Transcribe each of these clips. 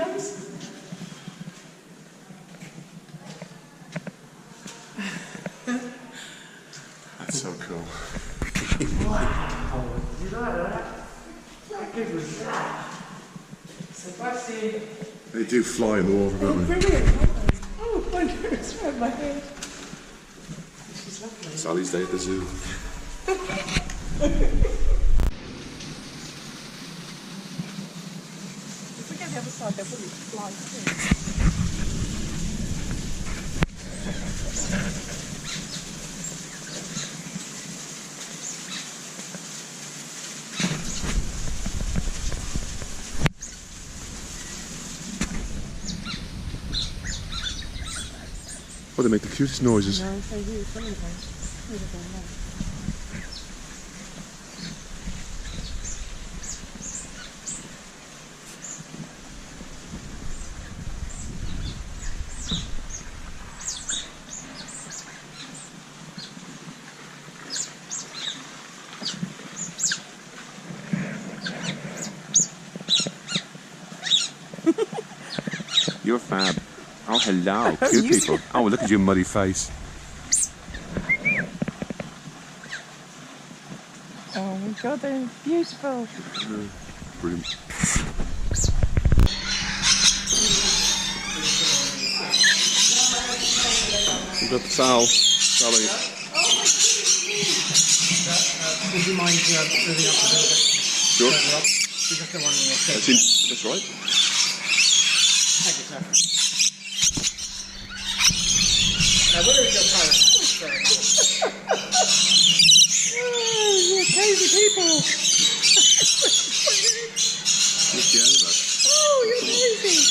comes. That's so cool. Wow. You like that? How good was that? So Bassy. They do fly in the water, don't they? Brilliant. Oh, my God, it's around my head. She's lovely. Sally's day at the zoo. If we get the other side, they'll probably fly too. Oh, they make the cutest noises. No, so huge. What are they? Where are they going now? You're fab. Oh, hello, cute people. Oh, look at your muddy face. Oh my God, they're beautiful. Brilliant. We've got Sally. Would you mind moving up a little bit? Sure. Further up? We just don't want to That's right. Thank you, sir. Now, where is your pirate house? Oh, you crazy people! Look at that. Oh, you're crazy!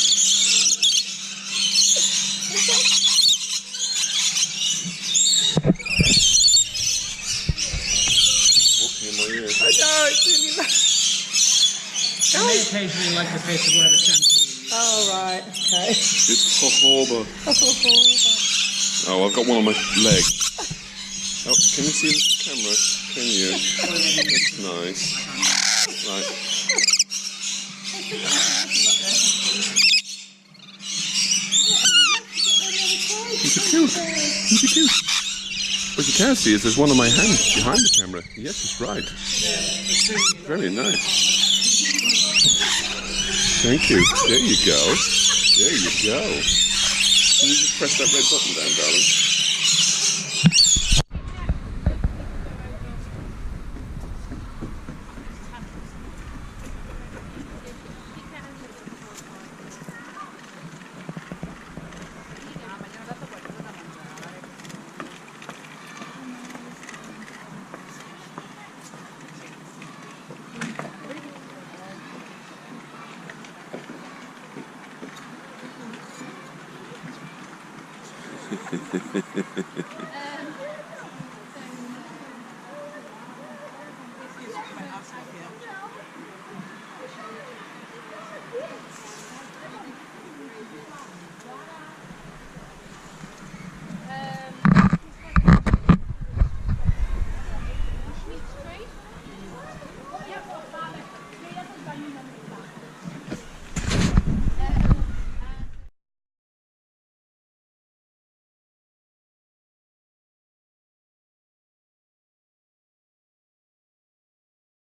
Walking in my ear. I know, it's really loud. I may occasionally like the taste of whatever shampoo you use. Oh, right, okay. It's jojoba. Oh, I've got one on my leg. Oh, can you see the camera? Can you? That's nice. Right. He's so cute. He's so cute. What you can't see is there's one on my hand behind the camera. Yes, it's right. Very nice. Thank you. There you go. There you go. Can you just press that red button down, darling?